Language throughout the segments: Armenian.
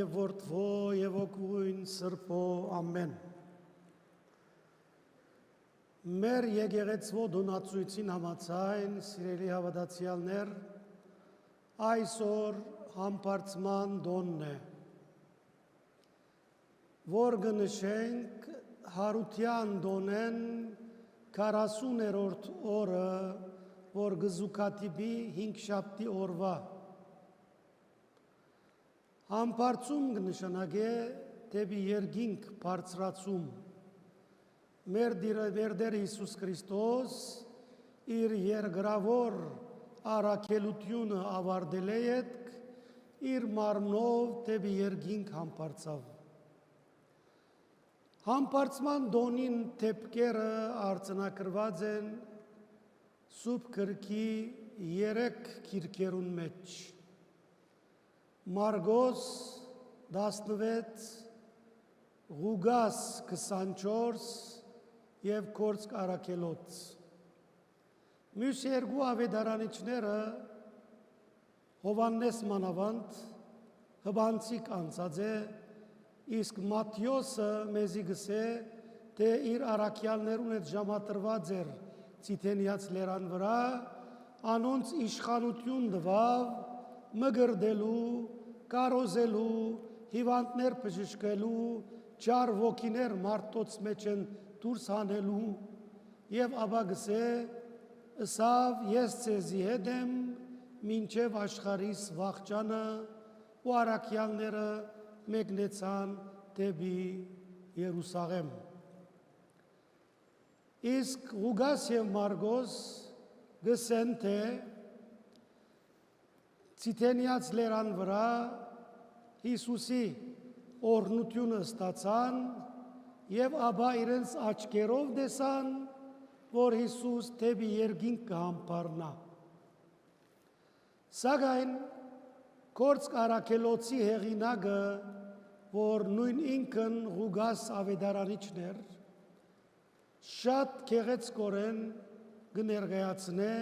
եւ որդվո եւ օգուն սրբո ամեն։ Մեր եկեղեցվո դոնացույցին համաձայն, սիրելի հավատացյալներ, այսօր համբարձման դոնն է, որ կնշենք հարության դոնեն 40-րդ օրը, որ գզուկատիպի 5 շաբթի օրվա։ Համբարձում կնշանակե դեպի երկինք բարձրացում։ Մեր Տեր Հիսուս Քրիստոս իր երկրավոր առաքելությունը ավարտել է ետք, իր մարմնով դեպի երկինք համբարձավ։ Համբարձման դոնին դեպքերը արձանագրված են Սուրբ Գրքի 3 գիրքերուն մեջ. Մարգոս 16, Ղուգաս 24 և Կորցք առաքելոց։ Մյուս երկու ավետարանիչները Հովհաննես մանավանդ հբանցիկ անցած է, իսկ Մատթեոսը մեզի գսե, թե իր առաքյալներուն հետ ժամադրված էր Ցիթենիաց լերան վրա, անոնց իշխանություն տվավ մգրդելու, կարոզելու, հիվանդներ բժշկելու, չար ոգիներ մարդոց մեջ են դուրս հանելու եւ ապա գսե, ըսավ ես ձեզի հետ եմ մինչև աշխարհիս վախճանը, ու առաքյալները մեկնեցան դեպի Երուսաղեմ։ Իսկ Ղուգաս եւ Մարգոս գսեն, թե Ցիթենիաց լերան վրա Հիսուսի օրհնությունը ստացան եւ ապա իրենց աչքերով տեսան, որ Հիսուս դեպի երկինք կհամբառնա։ Սակայն Կորցք առաքելոցի հեղինակը, որ նույն ինքն Ղուգաս ավետարանիչն էր, շատ գեղեցկորեն կներկայացնե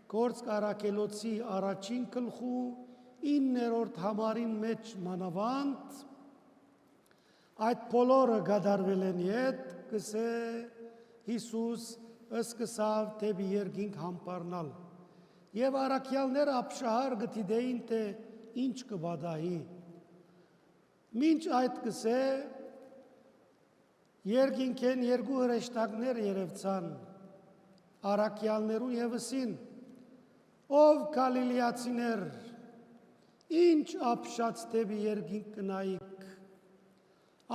Կորցք առաքելոցի առաջին գլխու 9-րդ համարին մեջ մանավանդ այդ բոլորը կատարվել են իդ, գսե Հիսուս սկսավ դեպի երկինք համբառնալ։ Եվ առաքյալները ապշահար գտիդեին, թե ինչ կվադահի։ Մինչ այդ գսե երկինքեն երկու հրեշտակներ երևցան առաքյալներուն եւսին, ով Գալիլեացիներ, ինչ ապշած դեպի երկինք կնայիք,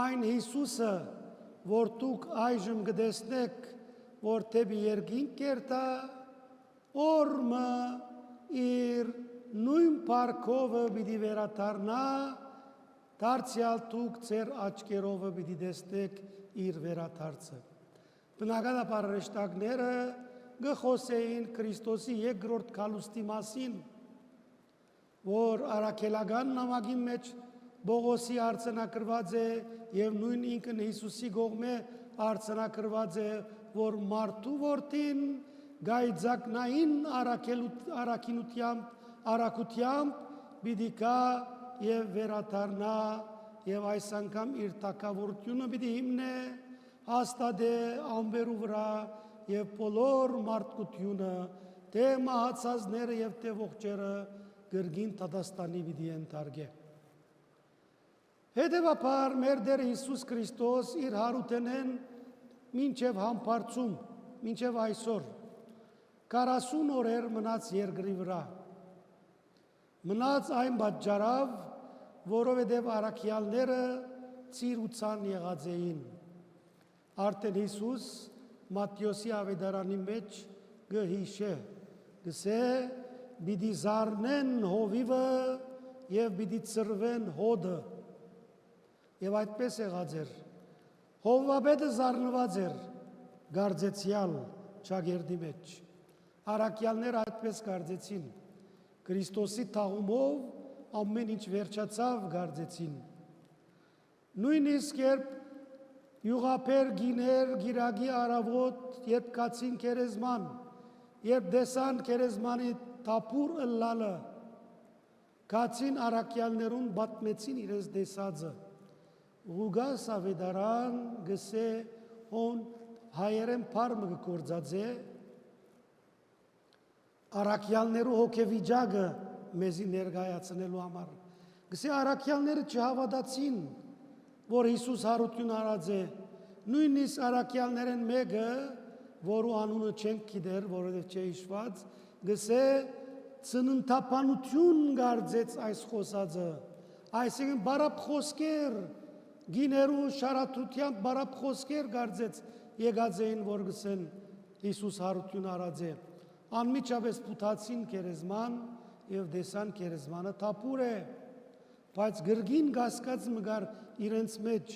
այն Հիսուսը, որ դուք այժմ կտեսնեք, որ դեպի երկինք կերտա, օրմը իր նույն փառքովը պիտի վերադառնա, դարձյալ դուք ձեր աչքերովը պիտի տեսնեք իր վերադարձը։ Բնականաբար հրեշտակները գխոսեին Քրիստոսի երկրորդ գալուստի մասին, որ առաքելական նամակի մեջ Բողոսի արձանագրված է եւ նույն ինքն Հիսուսի կողմէ արձանագրված է, որ մարդու որդին գայձակնային առաքությամբ պիտի գա եւ վերադառնա եւ այս անգամ իր թագավորությունը պիտի հիմնե, հաստատե ամբերու վրա եւ բոլոր մարդկությունը, թե մահացածները եւ թե ողջերը գրգին Տադաստանի պիտի ենթարկե։ Հետևաբար մեր Տեր Հիսուս Քրիստոս իր հարութենեն մինչև համբարձում, մինչև այսօր 40 օրեր մնաց երկրի վրա։ Մնաց այն պատճառով, որովհետև առաքյալները ծիրուցան եղած էին։ Արդեն Հիսուս Մատթեոսի ավետարանի մեջ գհիշե, գսե պիտի զարնեն հովիվը եւ պիտի ծրվեն հոդը։ Եվ այդպես եղած էր։ Հովվապետը զարնված էր գարձեցյալ ճագերդի մեջ։ Առաքյալները այդպես գարձեցին։ Քրիստոսի թաղումով ամեն ինչ վերջացավ գարձեցին։ Նույնիսկ երբ յուղապեր գիներ գիրագի առավոտ, երբ կացին քերեզման, երբ դեսան քերեզմանի թափուր ըլլալը, կացին արաքյալներուն բատմեցին իրենց դեսածը, ուգաս ավետարան գսե հոն հայերեն պարմը գործած է, արաքյալներու հոգևիճակը մեզի ներկայացնելու համար։ Գսե արաքյալները չհավատացին, որ Հիսուս հարություն արած է, նույնիսկ արաքյալներեն մեկը, որու անունը չենք գիտեր, որովհետև չէ հիշված, գսե ծննդապանություն գարձեց այս խոսածը, այսինքն բարապ խոսքեր, գիներու շարաթությամբ բարապ խոսքեր գարձեց եկած էին, որ գսեն Հիսուս հարություն արած է։ Անմիջապես փութացին քերեզման եւ դեսան քերեզմանը թափուր է, բայց գրգին գասկած մգար իրենց մեջ,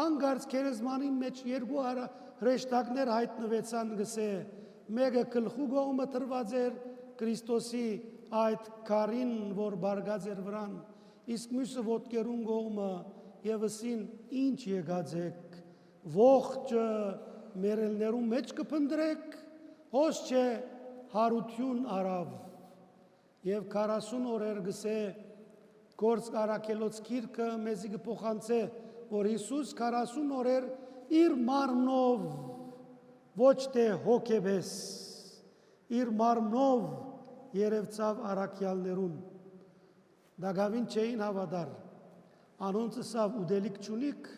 անգարց քերեզմանի մեջ երկու հրեշտակներ հայտնվեցան գսե, մեկը գլխու կողմը տրված էր Քրիստոսի այդ քարին, որ բարգած էր վրան, իսկ մյուսը ոտքերուն կողմը եւ ըսին ինչ եկած եք, ողջը մերելներու մեջ կփնտրեք, հոս չէ հարություն արավ եւ 40 օրեր գսե գործ արաքելոց գիրքը մեզի կփոխանցե, որ Հիսուս 40 օրեր իր մարմնով, ոչ թե հոգեբես, իր մարմնով երևցավ արաքյալներուն, դագավին չէին հավատար, անոնց ըսավ ուդելիք չունիք,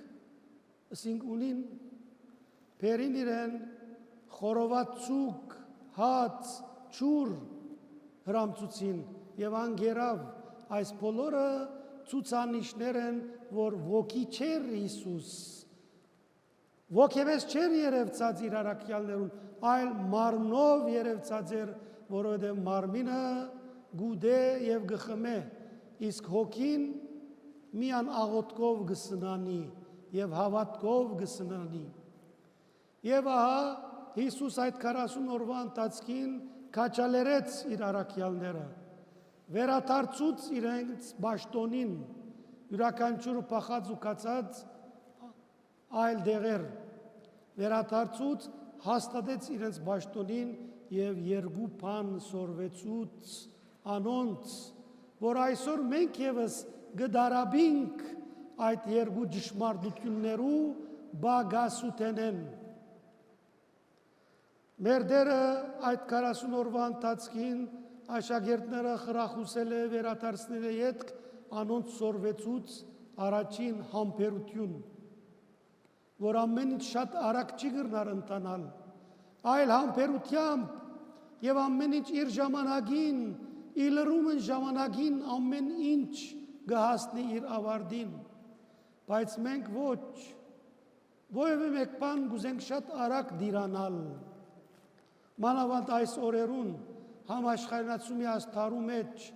ըսինք ունին, պերին իրեն խորոված ծուկ, հաց, չուր հրամցուցին եւ անգերավ, այս բոլորը ցուցանիշներ են, որ ոգի չէր Հիսուս, ոգեբես չէր երևցած իր արաքյալներուն, այլ մարմնով երևցած էր, որովհետև մարմինը գուդե եւ գխմե, իսկ հոգին միան աղոթքով գսնանի եւ հավատքով գսնանի։ Եվ ահա Հիսուս այդ 40 օրվա ընթացքին քաչալերեց իր արաքյալները, վերադարձուց իրենց բաշտոնին, յուրաքանչյուրը փախած ու կացած այլ դեղեր, վերադարձուց հաստատեց իրենց բաշտոնին եւ երկու բան սորվեցուց անոնց, որ այսօր մենք եւս գդարաբինք այդ երկու ճշմարտություններու բագասութենեն։ Մեր դերը այդ 40 օրվա ընթացքին աշակերտները խրախուսել է վերադարձնել է ետք անոնց սորվեցուց առաջին համբերություն, որ ամեն ինչ շատ արագ չի գրնար ընտանալ, այլ համբերությամբ եւ ամեն ինչ իր ժամանակին, իլրումն ժամանակին ամեն ինչ գահասնի իր ավարտին, բայց մենք ոչ, որևէ մեկ բան գուզենք շատ արագ դիրանալ, մանավանդ այս օրերուն համաշխարհայնացումի աստարու մեջ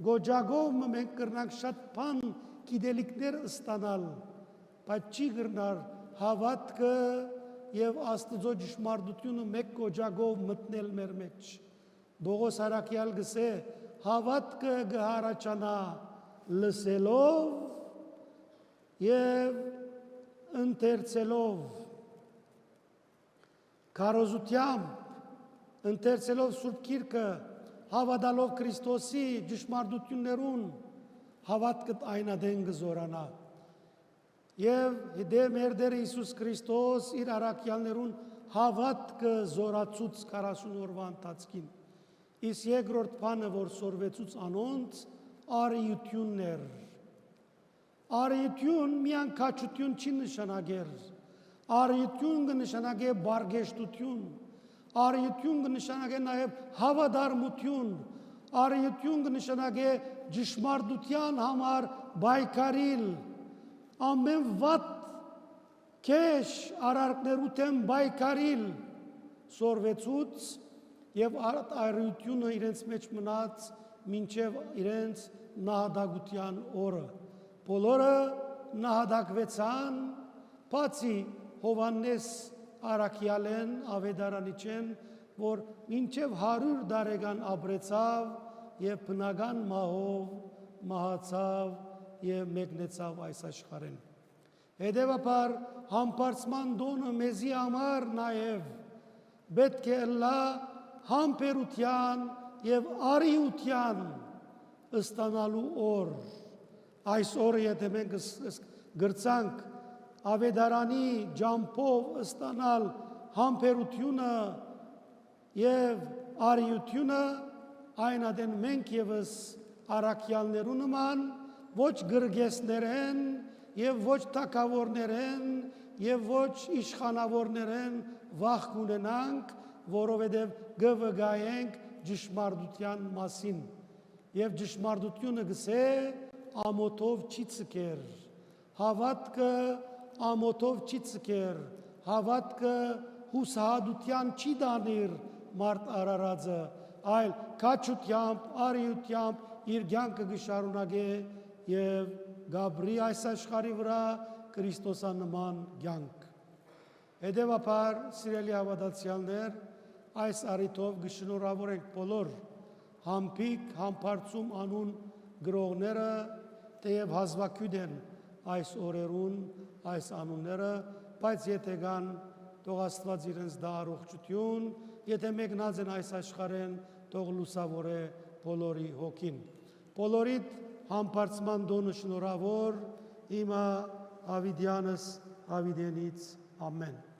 գոջագով մենք կրնանք շատ բան գիտելիքներ ստանալ, բայց չի կրնար հավատքը եւ Աստծո ճշմարտությունը մեկ գոջագով մտնել մեր մեջ։ Բողոս արաքյալ գսե հավատքը գհարաճանա լսելով եւ ընթերցելով, քարոզությամբ ընթերցելով Սուրբ Գիրքը, հավատալով Քրիստոսի ճշմարտություններուն, հավատքդ այնադեն կզորանա։ Եվ դե մեր Տեր Հիսուս Քրիստոս իր արաքյալներուն հավատքը զորացուց 40 օրվա ընթացքին։ Իսկ երկրորդ բանը, որ սորվեցուց անոնց, արիություններ։ Արիություն միան քաչություն չի նշանակեր։ Արիություն կնշանակե բարգեշտություն։ Արիություն կնշանակե նաև հավատարմություն, արիություն կնշանակե ճշմարտության համար բայկարիլ, ամեն վատ քեշ արարքներու դեմ բայկարիլ սորվեցուց եւ արիությունը իրենց մեջ մնաց մինչեւ իրենց նահատակության օրը։ Բոլորը նահատակվեցան, բացի Հովհաննես Արաքյալեն ավետարանիչեն, որ մինչև 100 տարեկան ապրեցավ եւ բնական մահով մահացավ եւ մեկնեցավ այս աշխարհեն։ Հետևաբար համբարձման դոնը մեզի համար նաեւ պետք է լա համբերության եւ արիության, ստանալու օր։ Այս օրը եթե մենք գրցանք ավետարանի ջամփով ստանալ համբերությունը եւ արիությունը, այն ադեն մենք եւս արաքյալներու նման ոչ գրգեսներ են եւ ոչ թակավորներ են եւ ոչ իշխանավորներ են վախ կունենանք, որովհետեւ գվգայենք ճշմարտության մասին եւ ճշմարտությունը գսե ամոթով չի ցկեր, հավատքը ամոթով չի ցկեր, հավատքը հուսահատության չի դանիր մարդ արարածը, այլ քաջությամբ, արիությամբ իր կյանքը կշարունակե եւ գաբրի այս աշխարհի վրա Քրիստոսանման կյանք։ Հետևաբար, սիրելի հավատացյալներ, այս առիթով կշնորհավորենք բոլոր համբիկ, համբարձում անուն գրողները, թեև հազվագյուտ են այս օրերուն, այս անունները, բայց եթե կան, թող Աստված իրենց դա առողջություն, եթե մեկնած են այս աշխարհեն, թող լուսավորե բոլորի հոգին։ Բոլորիդ համբարձման դոնը շնորհավոր, իմա Ավիդյանս Ավիդենից ամեն։